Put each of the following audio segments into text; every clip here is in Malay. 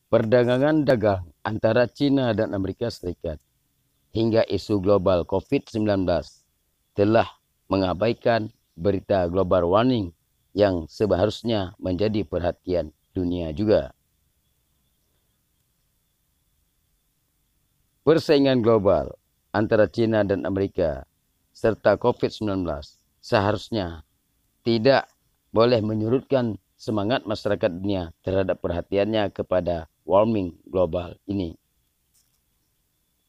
Perdagangan dagang antara China dan Amerika Serikat hingga isu global COVID-19 telah mengabaikan berita global warming yang seharusnya menjadi perhatian dunia juga. Persaingan global antara China dan Amerika serta COVID-19 seharusnya tidak boleh menyurutkan semangat masyarakat dunia terhadap perhatiannya kepada warming global ini.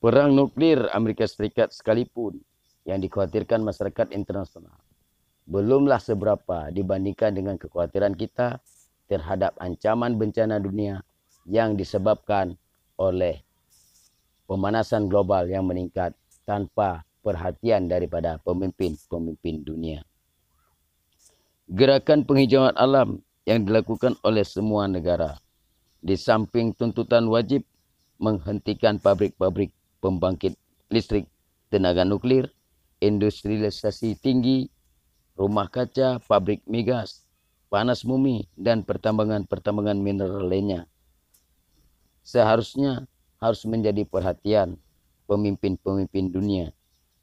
Perang nuklir Amerika Serikat sekalipun yang dikhawatirkan masyarakat internasional belumlah seberapa dibandingkan dengan kekhawatiran kita terhadap ancaman bencana dunia yang disebabkan oleh pemanasan global yang meningkat tanpa perhatian daripada pemimpin-pemimpin dunia. Gerakan penghijauan alam yang dilakukan oleh semua negara, di samping tuntutan wajib menghentikan pabrik-pabrik pembangkit listrik tenaga nuklir, industrialisasi tinggi, rumah kaca, pabrik migas, panas bumi, dan pertambangan-pertambangan mineral lainnya, seharusnya harus menjadi perhatian pemimpin-pemimpin dunia,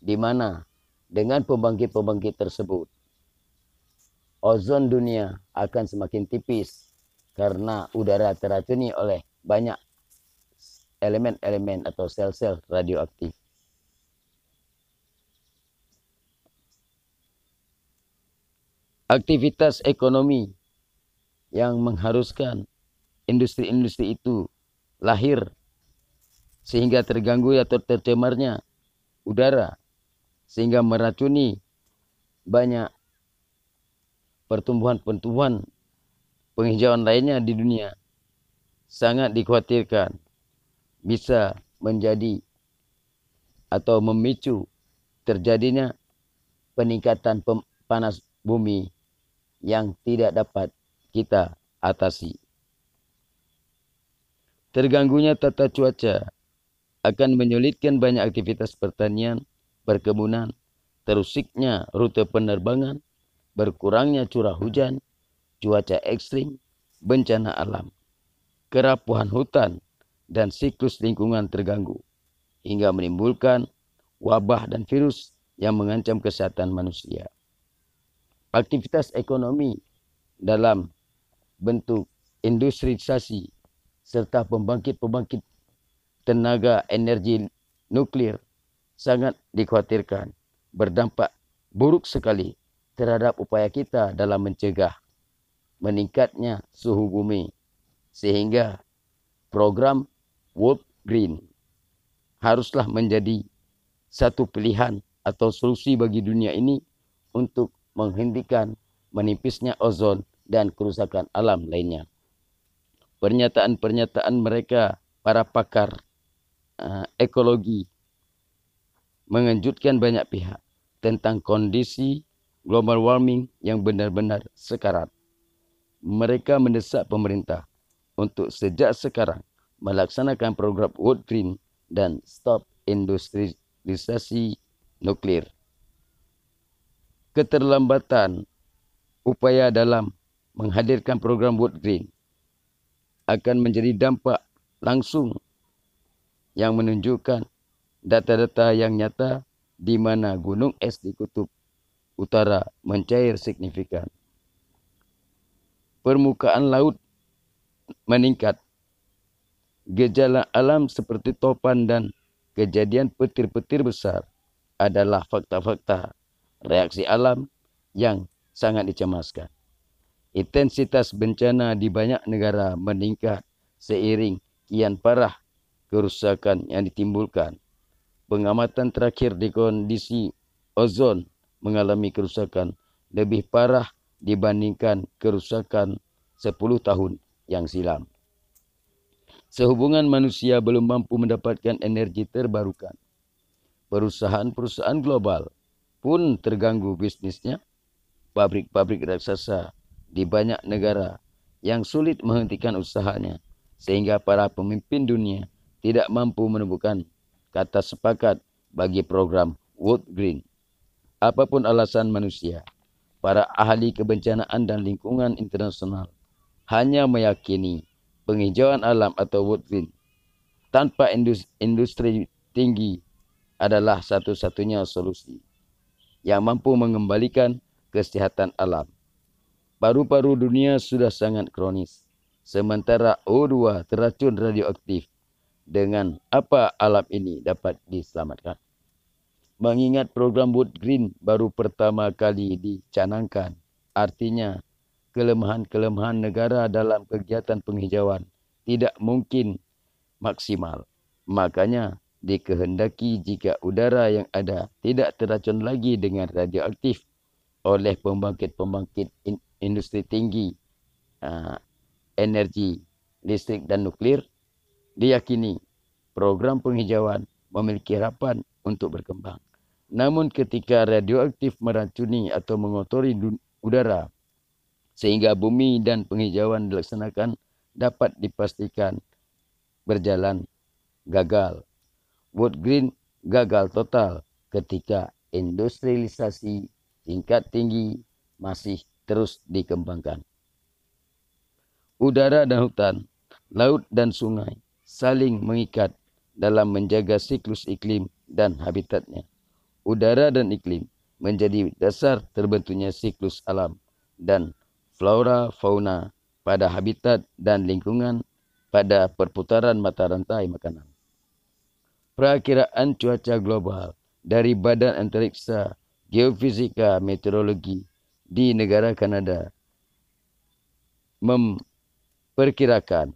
di mana dengan pembangkit-pembangkit tersebut, ozon dunia akan semakin tipis karena udara teracuni oleh banyak elemen-elemen atau sel-sel radioaktif. Aktivitas ekonomi yang mengharuskan industri-industri itu lahir sehingga terganggu atau tercemarnya udara sehingga meracuni banyak pertumbuhan-pertumbuhan penghijauan lainnya di dunia, sangat dikhawatirkan bisa menjadi atau memicu terjadinya peningkatan panas bumi yang tidak dapat kita atasi. Terganggunya tata cuaca akan menyulitkan banyak aktivitas pertanian, perkebunan, terusiknya rute penerbangan, berkurangnya curah hujan, cuaca ekstrim, bencana alam, kerapuhan hutan, dan siklus lingkungan terganggu, hingga menimbulkan wabah dan virus yang mengancam kesehatan manusia. Aktivitas ekonomi dalam bentuk industrialisasi serta pembangkit-pembangkit tenaga energi nuklir sangat dikhawatirkan berdampak buruk sekali terhadap upaya kita dalam mencegah meningkatnya suhu bumi, sehingga program World Green haruslah menjadi satu pilihan atau solusi bagi dunia ini untuk menghentikan menipisnya ozon dan kerusakan alam lainnya. Pernyataan-pernyataan mereka, para pakar ekologi, mengejutkan banyak pihak tentang kondisi global warming yang benar-benar sekarat. Mereka mendesak pemerintah untuk sejak sekarang melaksanakan program World Green dan stop industrialisasi nuklir. Keterlambatan upaya dalam menghadirkan program World Green akan menjadi dampak langsung yang menunjukkan data-data yang nyata di mana gunung es di kutub utara mencair signifikan. Permukaan laut meningkat. Gejala alam seperti topan dan kejadian petir-petir besar adalah fakta-fakta reaksi alam yang sangat dicemaskan. Intensitas bencana di banyak negara meningkat seiring kian parah kerusakan yang ditimbulkan. Pengamatan terakhir di kondisi ozon mengalami kerusakan lebih parah dibandingkan kerusakan 10 tahun yang silam. Sehubungan manusia belum mampu mendapatkan energi terbarukan, perusahaan-perusahaan global pun terganggu bisnisnya. Pabrik-pabrik raksasa di banyak negara yang sulit menghentikan usahanya, sehingga para pemimpin dunia tidak mampu menemukan kata sepakat bagi program World Green. Apapun alasan manusia, para ahli kebencanaan dan lingkungan internasional hanya meyakini penghijauan alam atau wood green tanpa industri tinggi adalah satu-satunya solusi yang mampu mengembalikan kesehatan alam. Paru-paru dunia sudah sangat kronis, sementara O2 teracun radioaktif. Dengan apa alam ini dapat diselamatkan? Mengingat program Wood Green baru pertama kali dicanangkan, artinya kelemahan-kelemahan negara dalam kegiatan penghijauan tidak mungkin maksimal. Makanya dikehendaki jika udara yang ada tidak teracun lagi dengan radioaktif oleh pembangkit-pembangkit industri tinggi, energi listrik dan nuklir, diyakini program penghijauan memiliki harapan untuk berkembang. Namun ketika radioaktif meracuni atau mengotori udara sehingga bumi dan penghijauan dilaksanakan dapat dipastikan berjalan gagal. Wood Green gagal total ketika industrialisasi tingkat tinggi masih terus dikembangkan. Udara dan hutan, laut dan sungai saling mengikat dalam menjaga siklus iklim dan habitatnya. Udara dan iklim menjadi dasar terbentuknya siklus alam dan flora fauna pada habitat dan lingkungan pada perputaran mata rantai makanan. Perakiraan cuaca global dari Badan Antariksa Geofisika Meteorologi di negara Kanada memperkirakan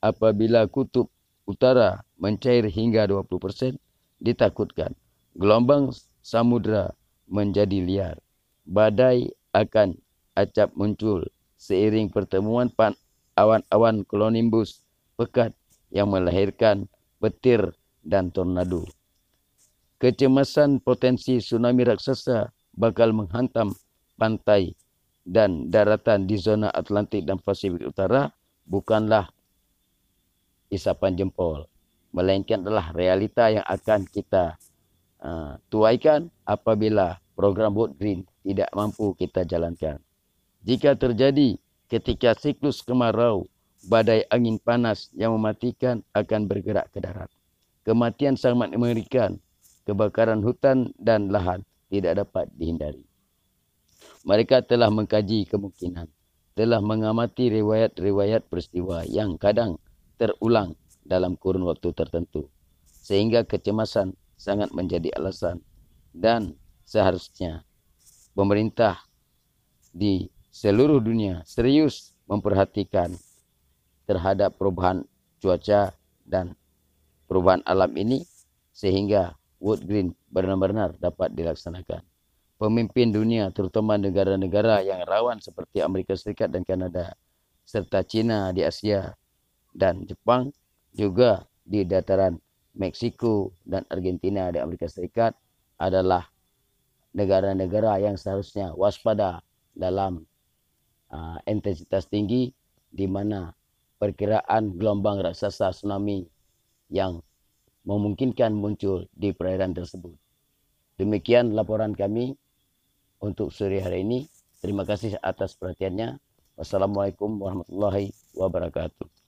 apabila kutub utara mencair hingga 20%, ditakutkan gelombang samudra menjadi liar. Badai akan acap muncul seiring pertemuan awan-awan cumulonimbus pekat yang melahirkan petir dan tornado. Kecemasan potensi tsunami raksasa bakal menghantam pantai dan daratan di zona Atlantik dan Pasifik Utara bukanlah isapan jempol, melainkan adalah realita yang akan kita tuaikan apabila program Wood Green tidak mampu kita jalankan. Jika terjadi ketika siklus kemarau, badai angin panas yang mematikan akan bergerak ke darat. Kematian sangat mengerikan, kebakaran hutan dan lahan tidak dapat dihindari. Mereka telah mengkaji kemungkinan, telah mengamati riwayat-riwayat peristiwa yang kadang terulang dalam kurun waktu tertentu, sehingga kecemasan sangat menjadi alasan dan seharusnya pemerintah di seluruh dunia serius memperhatikan terhadap perubahan cuaca dan perubahan alam ini sehingga Wood Green benar-benar dapat dilaksanakan. Pemimpin dunia terutama negara-negara yang rawan seperti Amerika Serikat dan Kanada serta China di Asia dan Jepang juga di dataran Meksiko dan Argentina di Amerika Serikat adalah negara-negara yang seharusnya waspada dalam intensitas tinggi di mana perkiraan gelombang raksasa tsunami yang memungkinkan muncul di perairan tersebut. Demikian laporan kami untuk sore hari ini. Terima kasih atas perhatiannya. Wassalamualaikum warahmatullahi wabarakatuh.